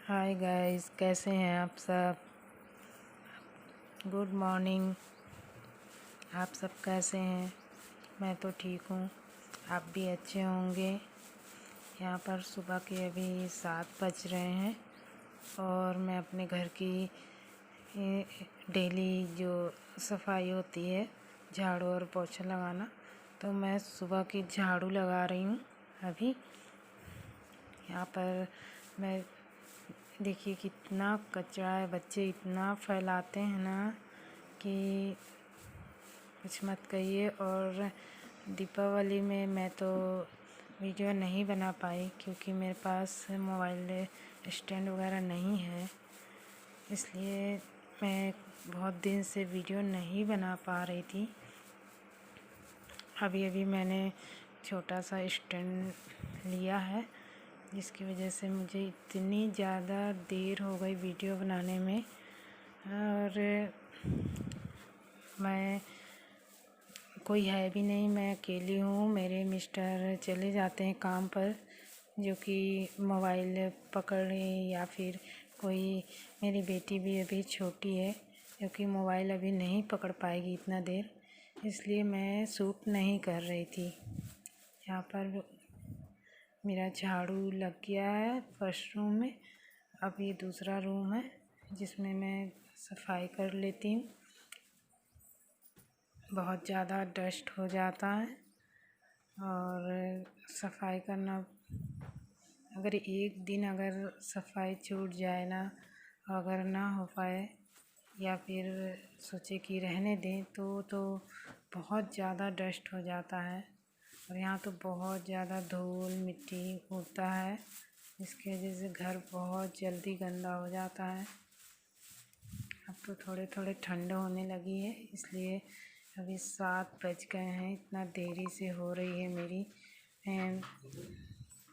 Hi guys, कैसे हैं आप सब। Good morning. आप सब कैसे हैं। मैं तो ठीक हूँ, आप भी अच्छे होंगे। यहाँ पर सुबह के अभी 7 बज रहे हैं और मैं अपने घर की डेली जो सफाई होती है, झाड़ू और पोछा लगाना, तो मैं सुबह की झाड़ू लगा रही हूँ। अभी यहाँ पर मैं देखिए कितना कचरा है, बच्चे इतना फैलाते हैं ना कि कुछ मत कहिए। और दीपावली में मैं तो वीडियो नहीं बना पाई क्योंकि मेरे पास मोबाइल स्टैंड वगैरह नहीं है, इसलिए मैं बहुत दिन से वीडियो नहीं बना पा रही थी। अभी अभी मैंने छोटा सा स्टैंड लिया है, जिसकी वजह से मुझे इतनी ज़्यादा देर हो गई वीडियो बनाने में। और मैं कोई है भी नहीं, मैं अकेली हूँ। मेरे मिस्टर चले जाते हैं काम पर, जो कि मोबाइल पकड़े, या फिर कोई, मेरी बेटी भी अभी छोटी है जो कि मोबाइल अभी नहीं पकड़ पाएगी इतना देर, इसलिए मैं शूट नहीं कर रही थी। यहाँ पर मेरा झाड़ू लग गया है फर्स्ट रूम में। अब ये दूसरा रूम है जिसमें मैं सफाई कर लेती हूँ। बहुत ज़्यादा डस्ट हो जाता है और सफाई करना, अगर एक दिन अगर सफाई छूट जाए ना, अगर ना हो पाए या फिर सोचे कि रहने दें, तो बहुत ज़्यादा डस्ट हो जाता है। और यहाँ तो बहुत ज़्यादा धूल मिट्टी उड़ता है, इसकी वजह से घर बहुत जल्दी गंदा हो जाता है। अब तो थोड़े थोड़े ठंड होने लगी है, इसलिए अभी 7 बज गए हैं। इतना देरी से हो रही है मेरी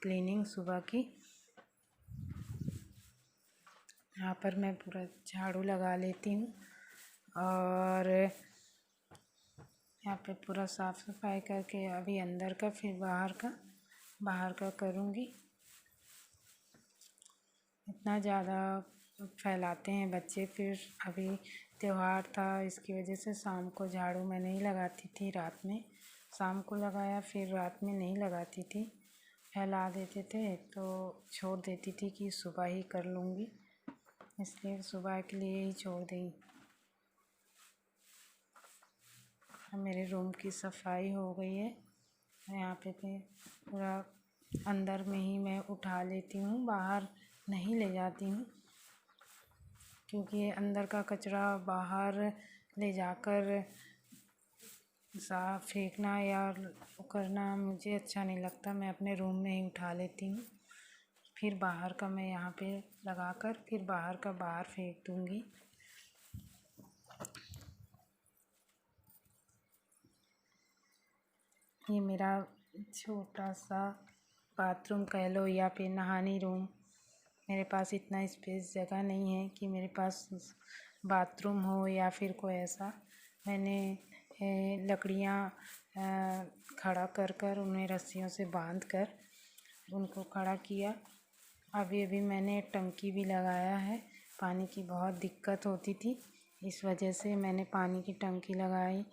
क्लीनिंग सुबह की। यहाँ पर मैं पूरा झाड़ू लगा लेती हूँ और यहाँ पे पूरा साफ़ सफाई करके अभी अंदर का फिर बाहर का करूँगी। इतना ज़्यादा फैलाते हैं बच्चे। फिर अभी त्योहार था, इसकी वजह से शाम को झाड़ू मैं नहीं लगाती थी, रात में शाम को लगाया, फिर रात में नहीं लगाती थी। फैला देते थे तो छोड़ देती थी कि सुबह ही कर लूँगी, इसलिए सुबह के लिए ही छोड़ दी। मेरे रूम की सफाई हो गई है। यहाँ पे पूरा अंदर में ही मैं उठा लेती हूँ, बाहर नहीं ले जाती हूँ, क्योंकि अंदर का कचरा बाहर ले जाकर साफ फेंकना या करना मुझे अच्छा नहीं लगता। मैं अपने रूम में ही उठा लेती हूँ, फिर बाहर का मैं यहाँ पे लगाकर फिर बाहर का बाहर फेंक दूँगी। ये मेरा छोटा सा बाथरूम कह लो या फिर नहानी रूम। मेरे पास इतना स्पेस जगह नहीं है कि मेरे पास बाथरूम हो या फिर कोई ऐसा। मैंने लकड़ियाँ खड़ा कर कर उन्हें रस्सियों से बांध कर उनको खड़ा किया। अभी अभी मैंने टंकी भी लगाया है। पानी की बहुत दिक्कत होती थी, इस वजह से मैंने पानी की टंकी लगाई।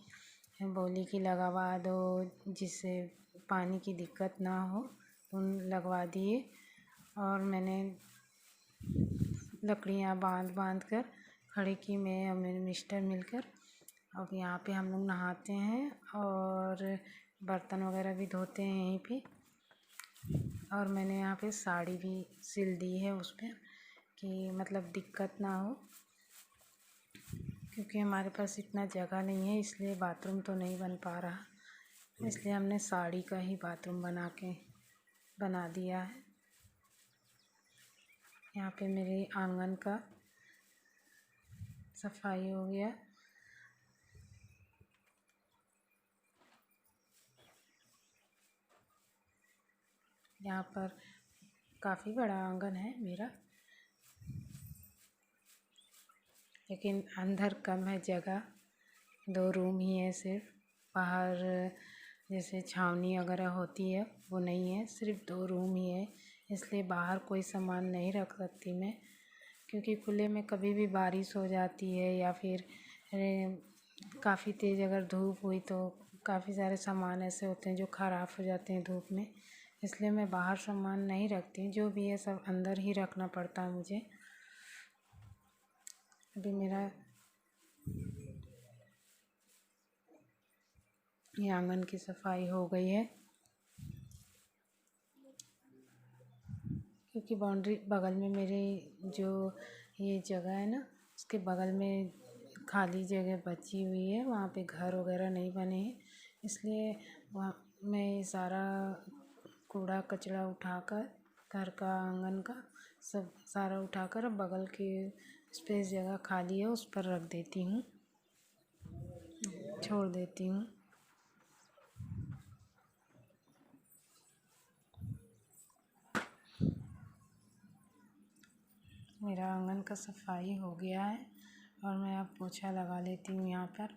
बोली कि लगवा दो, जिससे पानी की दिक्कत ना हो, उन लगवा दिए। और मैंने लकड़ियाँ बांध कर खड़ी की, मैं और मेरे मिस्टर मिलकर। अब यहाँ पे हम लोग नहाते हैं और बर्तन वगैरह भी धोते हैं यहीं पे। और मैंने यहाँ पे साड़ी भी सिल दी है उस पर, कि मतलब दिक्कत ना हो, क्योंकि हमारे पास इतना जगह नहीं है, इसलिए बाथरूम तो नहीं बन पा रहा, इसलिए हमने साड़ी का ही बाथरूम बना दिया है। यहाँ पे मेरे आंगन का सफाई हो गया। यहाँ पर काफ़ी बड़ा आंगन है मेरा, लेकिन अंदर कम है जगह, 2 रूम ही है सिर्फ। बाहर जैसे छावनी वगैरह होती है वो नहीं है, सिर्फ 2 रूम ही है, इसलिए बाहर कोई सामान नहीं रख सकती मैं। क्योंकि खुले में कभी भी बारिश हो जाती है या फिर काफ़ी तेज़ अगर धूप हुई तो काफ़ी सारे सामान ऐसे होते हैं जो ख़राब हो जाते हैं धूप में। इसलिए मैं बाहर सामान नहीं रखती, जो भी है सब अंदर ही रखना पड़ता है मुझे। अभी मेरा ये आंगन की सफाई हो गई है, क्योंकि बाउंड्री बगल में मेरे जो ये जगह है ना, उसके बगल में खाली जगह बची हुई है, वहाँ पे घर वगैरह नहीं बने हैं। इसलिए वहाँ मैं सारा कूड़ा कचरा उठाकर, घर का आंगन का सब सारा उठाकर बगल के स्पेस जगह खाली है उस पर रख देती हूँ, छोड़ देती हूँ। मेरा आंगन का सफाई हो गया है और मैं अब पोछा लगा लेती हूँ यहाँ पर।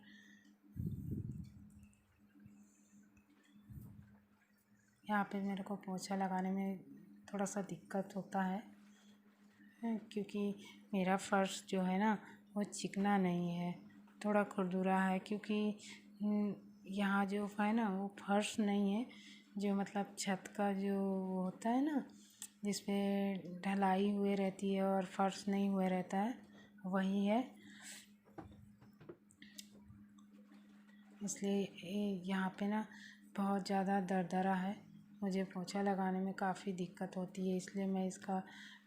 यहाँ पे मेरे को पोछा लगाने में थोड़ा सा दिक्कत होता है, क्योंकि मेरा फर्श जो है ना वो चिकना नहीं है, थोड़ा खुरदुरा है। क्योंकि यहाँ जो है ना वो फर्श नहीं है, जो मतलब छत का जो होता है ना जिस पे ढलाई हुए रहती है और फर्श नहीं हुए रहता है, वही है। इसलिए यहाँ पे ना बहुत ज़्यादा दरदरा है, मुझे पोछा लगाने में काफ़ी दिक्कत होती है। इसलिए मैं इसका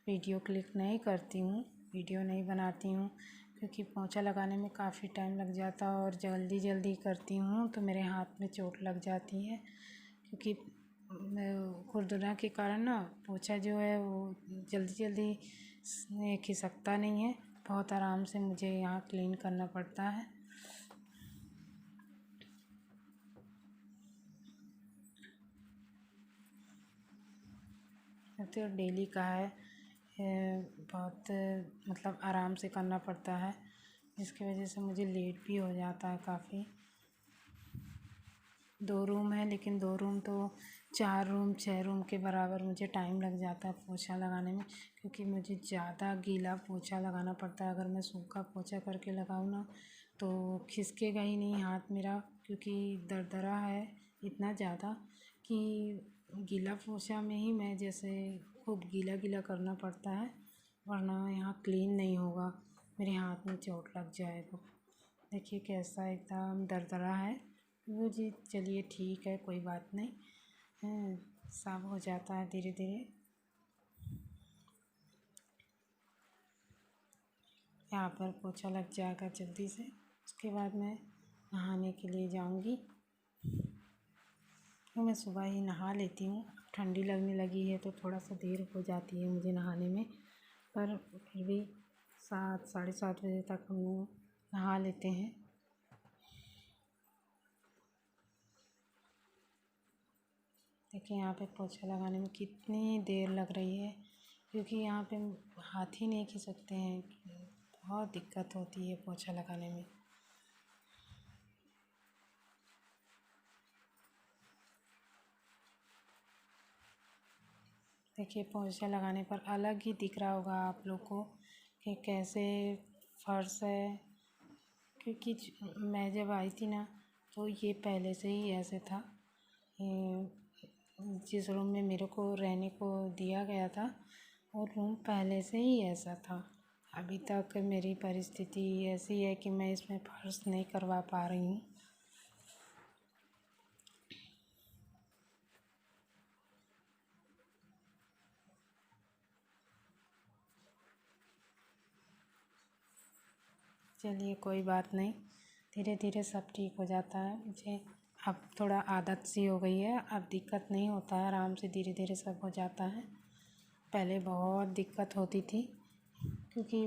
वीडियो क्लिक नहीं करती हूँ, वीडियो नहीं बनाती हूँ, क्योंकि पोछा लगाने में काफ़ी टाइम लग जाता है और जल्दी जल्दी करती हूँ तो मेरे हाथ में चोट लग जाती है। क्योंकि खुरदुरा के कारण ना पोछा जो है वो जल्दी जल्दी खिसकता नहीं है, बहुत आराम से मुझे यहाँ क्लीन करना पड़ता है। तो डेली का है, बहुत मतलब आराम से करना पड़ता है, जिसकी वजह से मुझे लेट भी हो जाता है काफ़ी। 2 रूम है, लेकिन 2 रूम तो 4 रूम 6 रूम के बराबर मुझे टाइम लग जाता है पोछा लगाने में, क्योंकि मुझे ज़्यादा गीला पोछा लगाना पड़ता है। अगर मैं सूखा पोछा करके लगाऊँ ना तो खिसकेगा ही नहीं हाथ मेरा, क्योंकि दरदरा है इतना ज़्यादा कि गीला पोछा में ही मैं जैसे खूब गीला गीला करना पड़ता है, वरना यहाँ क्लीन नहीं होगा, मेरे हाथ में चोट लग जाएगा। देखिए कैसा एकदम दरदरा है वो जी। चलिए ठीक है, कोई बात नहीं, साफ हो जाता है धीरे धीरे। यहाँ पर पोछा लग जाएगा जल्दी से, उसके बाद मैं नहाने के लिए जाऊँगी। तो मैं सुबह ही नहा लेती हूँ, ठंडी लगने लगी है तो थोड़ा सा देर हो जाती है मुझे नहाने में, पर फिर भी 7 साढ़े 7 बजे तक हम लोग नहा लेते हैं। देखिए यहाँ पे पोछा लगाने में कितनी देर लग रही है, क्योंकि यहाँ पे हाथ ही नहीं खिसकते हैं, बहुत दिक्कत होती है पोछा लगाने में। देखिए पोछा लगाने पर अलग ही दिख रहा होगा आप लोग को कि कैसे फर्श है, क्योंकि मैं जब आई थी ना तो ये पहले से ही ऐसे था। जिस रूम में मेरे को रहने को दिया गया था वो रूम पहले से ही ऐसा था। अभी तक मेरी परिस्थिति ऐसी है कि मैं इसमें फर्श नहीं करवा पा रही हूँ। चलिए कोई बात नहीं, धीरे धीरे सब ठीक हो जाता है। मुझे अब थोड़ा आदत सी हो गई है, अब दिक्कत नहीं होता है, आराम से धीरे धीरे सब हो जाता है। पहले बहुत दिक्कत होती थी, क्योंकि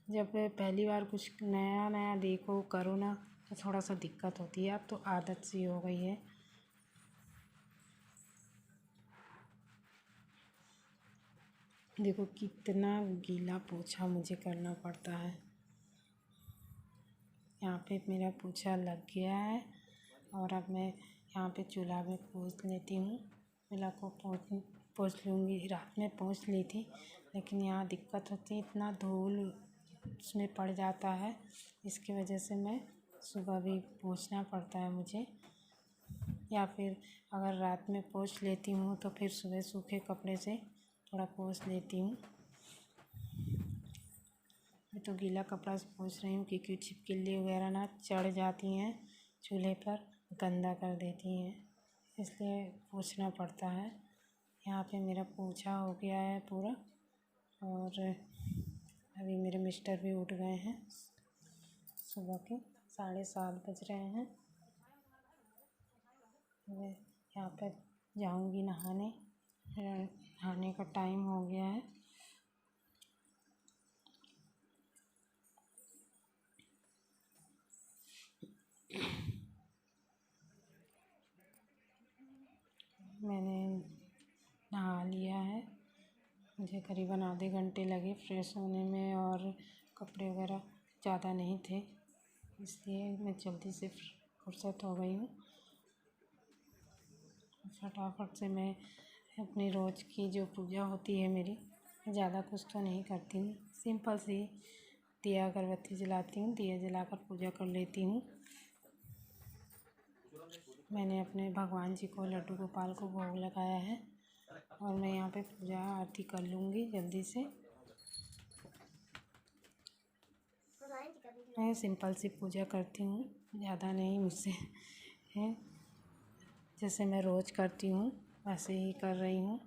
जब पहली बार कुछ नया नया देखो करो ना तो थोड़ा सा दिक्कत होती है। अब तो आदत सी हो गई है। देखो कितना गीला पोछा मुझे करना पड़ता है। यहाँ पे मेरा पोछा लग गया है और अब मैं यहाँ पे चूल्हा में पोंछ लेती हूँ। चूल्हा को पोंछ लूँगी, रात में पोंछ ली थी लेकिन यहाँ दिक्कत होती है, इतना धूल उसमें पड़ जाता है, इसकी वजह से मैं सुबह भी पोंछना पड़ता है मुझे। या फिर अगर रात में पोंछ लेती हूँ तो फिर सुबह सूखे कपड़े से थोड़ा पोंछ लेती हूँ। मैं तो गीला कपड़ा से पोंछ रही हूँ क्योंकि छिपकली वगैरह ना चढ़ जाती हैं चूल्हे पर, गंदा कर देती हैं, इसलिए पोंछना पड़ता है। यहाँ पे मेरा पोंछा हो गया है पूरा, और अभी मेरे मिस्टर भी उठ गए हैं। सुबह के 7:30 बज रहे हैं। मैं यहाँ पर जाऊँगी नहाने, नहाने का टाइम हो गया है। मैंने नहा लिया है, मुझे करीबन आधे घंटे लगे फ्रेश होने में, और कपड़े वगैरह ज़्यादा नहीं थे, इसलिए मैं जल्दी से फुर्सत हो गई हूँ। फटाफट से मैं अपनी रोज़ की जो पूजा होती है मेरी, ज़्यादा कुछ तो नहीं करती हूँ, सिंपल सी दिया अगरबत्ती जलाती हूँ, दिया जलाकर पूजा कर लेती हूँ। मैंने अपने भगवान जी को, लड्डू गोपाल को भोग लगाया है, और मैं यहाँ पे पूजा आरती कर लूँगी जल्दी से। मैं सिंपल सी पूजा करती हूँ, ज़्यादा नहीं मुझसे है, जैसे मैं रोज़ करती हूँ वैसे ही कर रही हूँ।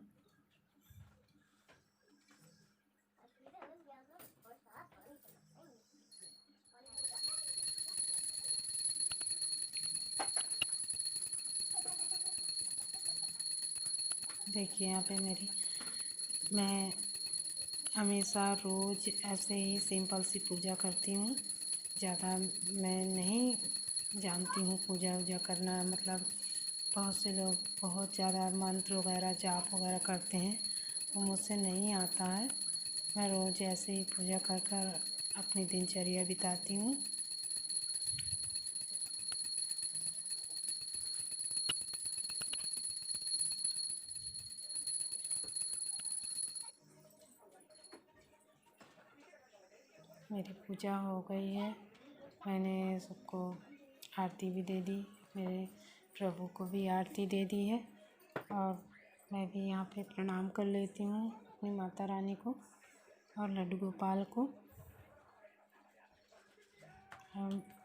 देखिए यहाँ पे मैं हमेशा रोज़ ऐसे ही सिंपल सी पूजा करती हूँ, ज़्यादा मैं नहीं जानती हूँ पूजा वूजा करना। मतलब बहुत से लोग बहुत ज़्यादा मंत्र वगैरह जाप वगैरह करते हैं, वो मुझसे नहीं आता है। मैं रोज़ ऐसे ही पूजा कर कर अपनी दिनचर्या बिताती हूँ। मेरी पूजा हो गई है, मैंने सबको आरती भी दे दी, मेरे प्रभु को भी आरती दे दी है, और मैं भी यहाँ पे प्रणाम कर लेती हूँ अपनी माता रानी को और लड्डू गोपाल को।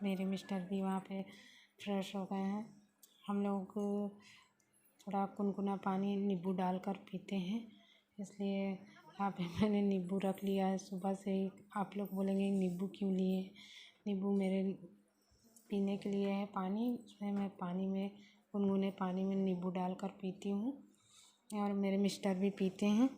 मेरे मिस्टर भी वहाँ पे फ्रेश हो गए हैं। हम लोग थोड़ा गुनगुना पानी नींबू डालकर पीते हैं, इसलिए यहाँ पे मैंने नींबू रख लिया है सुबह से ही। आप लोग बोलेंगे नींबू क्यों लिए? नींबू मेरे पीने के लिए है पानी, उसमें मैं पानी में गुनगुने पानी में नींबू डालकर पीती हूँ, और मेरे मिस्टर भी पीते हैं।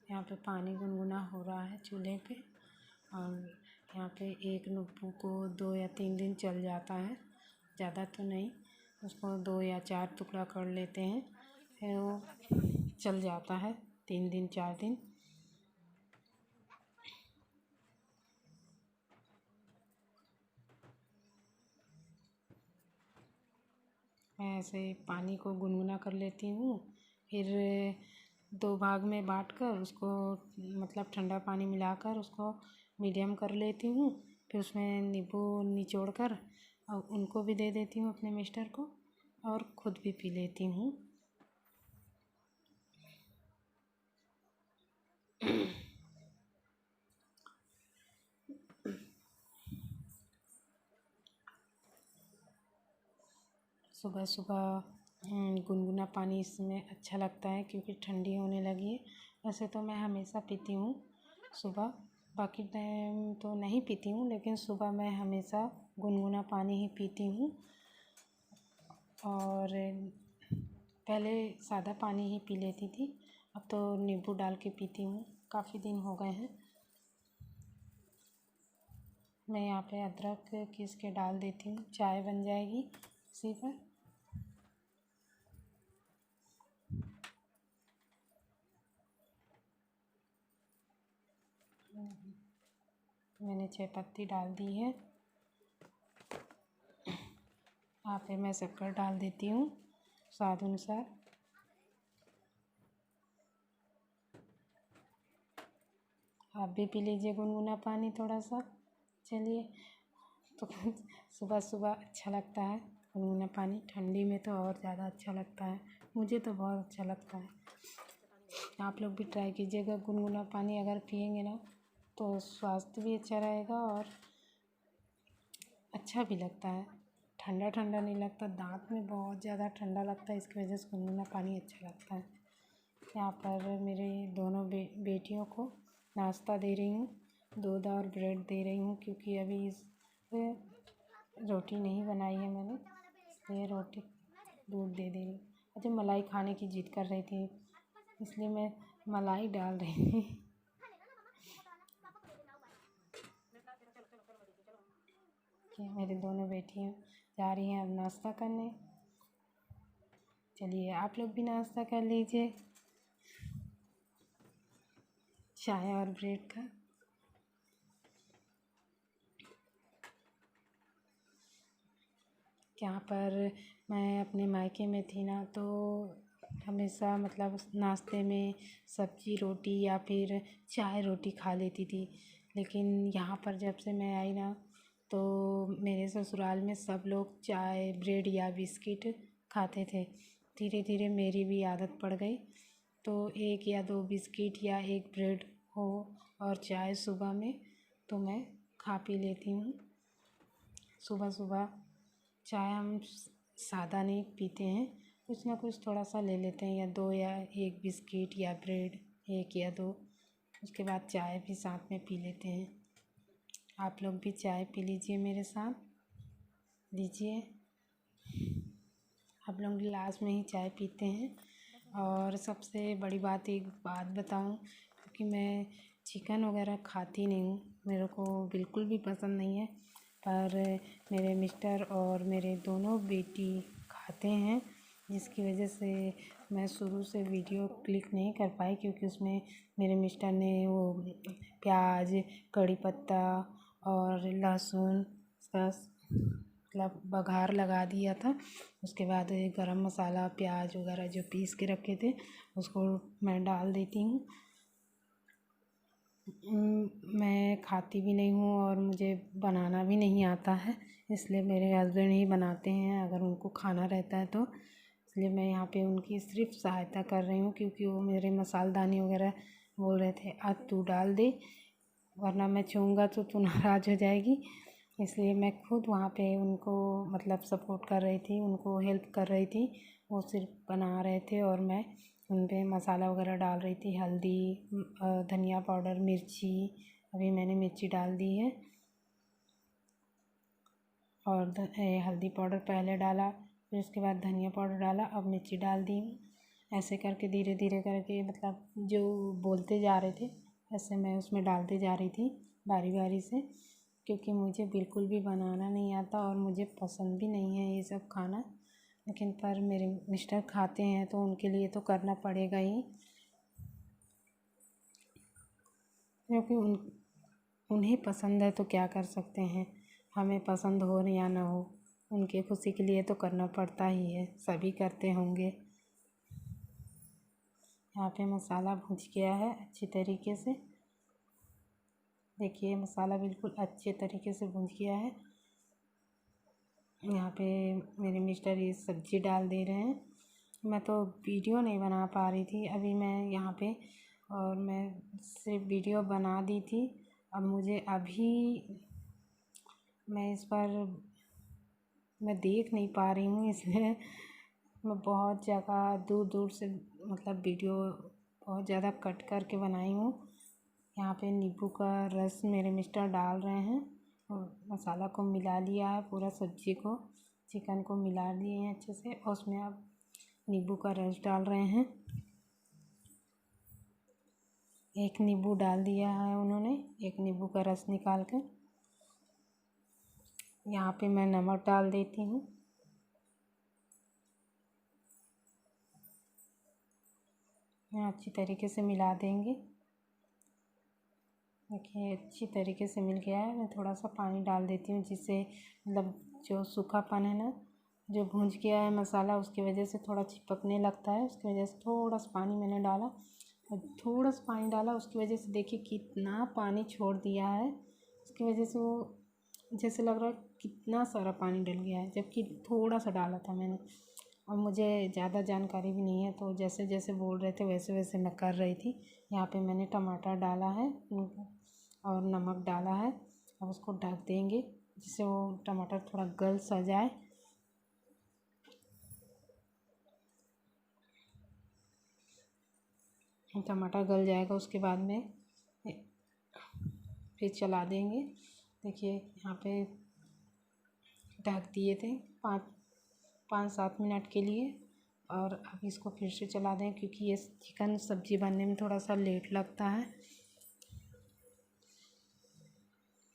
यहाँ पे पानी गुनगुना हो रहा है चूल्हे पे, और यहाँ पे एक नींबू को 2 या 3 दिन चल जाता है, ज़्यादा तो नहीं। उसको 2 या 4 टुकड़ा कर लेते हैं, फिर वो चल जाता है 3 दिन 4 दिन। मैं ऐसे पानी को गुनगुना कर लेती हूँ, फिर 2 भाग में बाँट कर उसको, मतलब ठंडा पानी मिलाकर उसको मीडियम कर लेती हूँ, फिर उसमें नींबू निचोड़ कर और उनको भी दे देती हूँ अपने मिस्टर को, और खुद भी पी लेती हूँ। सुबह सुबह गुनगुना पानी इसमें अच्छा लगता है क्योंकि ठंडी होने लगी है। वैसे तो मैं हमेशा पीती हूँ सुबह, बाकी टाइम तो नहीं पीती हूँ, लेकिन सुबह मैं हमेशा गुनगुना पानी ही पीती हूँ। और पहले सादा पानी ही पी लेती थी, अब तो नींबू डाल के पीती हूँ, काफ़ी दिन हो गए हैं। मैं यहाँ पे अदरक घिस के डाल देती हूँ, चाय बन जाएगी इसी पर। मैंने चाय पत्ती डाल दी है, यहाँ पे मैं शक्कर डाल देती हूँ स्वाद अनुसार। आप भी पी लीजिए गुनगुना पानी थोड़ा सा। चलिए, तो सुबह सुबह अच्छा लगता है गुनगुना पानी, ठंडी में तो और ज़्यादा अच्छा लगता है, मुझे तो बहुत अच्छा लगता है। आप लोग भी ट्राई कीजिएगा गुनगुना पानी, अगर पिएंगे ना तो स्वास्थ्य भी अच्छा रहेगा और अच्छा भी लगता है, ठंडा ठंडा नहीं लगता, दांत में बहुत ज़्यादा ठंडा लगता है, इसकी वजह से गुनगुना पानी अच्छा लगता है। यहाँ पर मेरे दोनों बेटियों को नाश्ता दे रही हूँ, दूध और ब्रेड दे रही हूँ, क्योंकि अभी इस रोटी नहीं बनाई है मैंने, इसलिए रोटी दूध दे रही हूँ। अच्छा, मलाई खाने की जिद कर रही थी, इसलिए मैं मलाई डाल रही थी। कि मेरी दोनों बेटियाँ जा रही हैं अब नाश्ता करने। चलिए, आप लोग भी नाश्ता कर लीजिए चाय और ब्रेड का। यहाँ पर मैं अपने मायके में थी ना, तो हमेशा मतलब नाश्ते में सब्जी रोटी या फिर चाय रोटी खा लेती थी, लेकिन यहाँ पर जब से मैं आई ना, तो मेरे ससुराल में सब लोग चाय ब्रेड या बिस्किट खाते थे। धीरे धीरे मेरी भी आदत पड़ गई, तो 1 या 2 बिस्किट या 1 ब्रेड हो और चाय सुबह में, तो मैं खा पी लेती हूँ। सुबह सुबह चाय हम सादा नहीं पीते हैं, कुछ ना कुछ थोड़ा सा ले लेते हैं, या 2 या 1 बिस्किट या ब्रेड 1 या 2, उसके बाद चाय भी साथ में पी लेते हैं। आप लोग भी चाय पी लीजिए मेरे साथ, लीजिए। आप लोग गिलास में ही चाय पीते हैं। और सबसे बड़ी बात, एक बात बताऊं, क्योंकि मैं चिकन वगैरह खाती नहीं हूँ, मेरे को बिल्कुल भी पसंद नहीं है, पर मेरे मिस्टर और मेरे दोनों बेटी खाते हैं, जिसकी वजह से मैं शुरू से वीडियो क्लिक नहीं कर पाई, क्योंकि उसमें मेरे मिस्टर ने वो प्याज, कड़ी पत्ता और लहसुन का मतलब बघार लगा दिया था। उसके बाद गरम मसाला प्याज वगैरह जो पीस के रखे थे उसको मैं डाल देती हूँ। मैं खाती भी नहीं हूँ और मुझे बनाना भी नहीं आता है, इसलिए मेरे हस्बैंड ही बनाते हैं अगर उनको खाना रहता है तो। इसलिए मैं यहाँ पे उनकी सिर्फ सहायता कर रही हूँ, क्योंकि वो मेरे मसालदानी वगैरह बोल रहे थे आज तू डाल दे, वरना मैं छूऊंगा तो तू नाराज़ हो जाएगी। इसलिए मैं खुद वहाँ पे उनको मतलब सपोर्ट कर रही थी, उनको हेल्प कर रही थी। वो सिर्फ बना रहे थे और मैं उन पे मसाला वगैरह डाल रही थी, हल्दी धनिया पाउडर मिर्ची, अभी मैंने मिर्ची डाल दी है, और हल्दी पाउडर पहले डाला, फिर उसके बाद धनिया पाउडर डाला, अब मिर्ची डाल दी हूँ। ऐसे करके धीरे धीरे करके मतलब जो बोलते जा रहे थे ऐसे मैं उसमें डालते जा रही थी बारी बारी से, क्योंकि मुझे बिल्कुल भी बनाना नहीं आता और मुझे पसंद भी नहीं है ये सब खाना, लेकिन पर मेरे मिस्टर खाते हैं तो उनके लिए तो करना पड़ेगा ही, क्योंकि उन्हें पसंद है तो क्या कर सकते हैं, हमें पसंद हो या ना हो, उनके खुशी के लिए तो करना पड़ता ही है, सभी करते होंगे। यहाँ पे मसाला भुज गया है अच्छी तरीके से, देखिए मसाला बिल्कुल अच्छे तरीके से भुज गया है। यहाँ पे मेरे मिस्टर ये सब्ज़ी डाल दे रहे हैं, मैं तो वीडियो नहीं बना पा रही थी अभी मैं यहाँ पे, और मैं सिर्फ वीडियो बना दी थी, अब मुझे अभी मैं इस पर मैं देख नहीं पा रही हूँ, इसलिए मैं बहुत जगह दूर दूर से मतलब वीडियो बहुत ज़्यादा कट करके बनाई हूँ। यहाँ पे नींबू का रस मेरे मिस्टर डाल रहे हैं और मसाला को मिला लिया है, पूरा सब्ज़ी को चिकन को मिला लिए हैं अच्छे से, और उसमें अब नींबू का रस डाल रहे हैं। 1 नींबू डाल दिया है उन्होंने, 1 नींबू का रस निकाल कर। यहाँ पे मैं नमक डाल देती हूँ, अच्छी तरीके से मिला देंगे। देखिए अच्छी तरीके से मिल गया है, मैं थोड़ा सा पानी डाल देती हूँ जिससे मतलब जो सूखापन है ना जो भूंज गया है मसाला उसकी वजह से थोड़ा चिपकने लगता है। उसकी वजह से थोड़ा सा पानी मैंने डाला और थोड़ा सा पानी डाला, उसकी वजह से देखिए कितना पानी छोड़ दिया है। उसकी वजह से वो जैसे लग रहा है कितना सारा पानी डल गया है, जबकि थोड़ा सा डाला था मैंने। और मुझे ज़्यादा जानकारी भी नहीं है, तो जैसे जैसे बोल रहे थे वैसे वैसे मैं कर रही थी। यहाँ पे मैंने टमाटर डाला है और नमक डाला है। अब उसको ढक देंगे जिससे वो टमाटर थोड़ा गल सा जाए। टमाटर गल जाएगा उसके बाद में फिर चला देंगे। देखिए यहाँ पे ढक दिए थे 5-7 मिनट के लिए, और अब इसको फिर से चला दें क्योंकि ये चिकन सब्ज़ी बनने में थोड़ा सा लेट लगता है।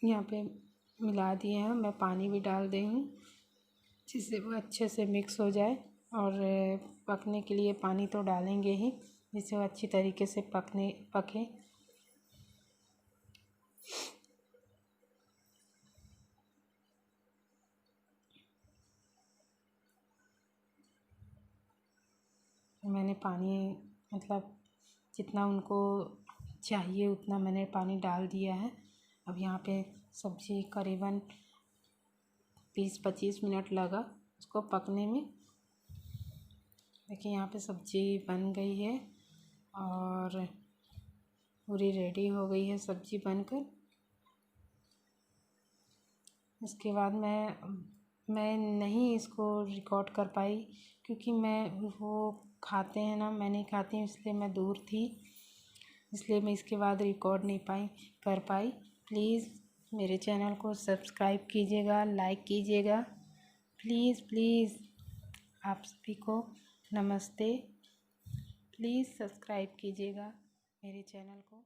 यहाँ पे मिला दिए हैं, मैं पानी भी डाल दी हूँ जिससे वो अच्छे से मिक्स हो जाए। और पकने के लिए पानी तो डालेंगे ही जिससे वो अच्छी तरीके से पके। मैंने पानी मतलब जितना उनको चाहिए उतना मैंने पानी डाल दिया है। अब यहाँ पे सब्ज़ी करीबन 20-25 मिनट लगा उसको पकने में। देखिए यहाँ पे सब्ज़ी बन गई है और पूरी रेडी हो गई है सब्ज़ी बनकर। इसके बाद मैं नहीं इसको रिकॉर्ड कर पाई क्योंकि मैं वो खाते हैं ना, मैं नहीं खाती हूँ इसलिए मैं दूर थी, इसलिए मैं इसके बाद रिकॉर्ड नहीं कर पाई। प्लीज़ मेरे चैनल को सब्सक्राइब कीजिएगा, लाइक कीजिएगा, प्लीज़ प्लीज़। आप सभी को नमस्ते। प्लीज़ सब्सक्राइब कीजिएगा मेरे चैनल को।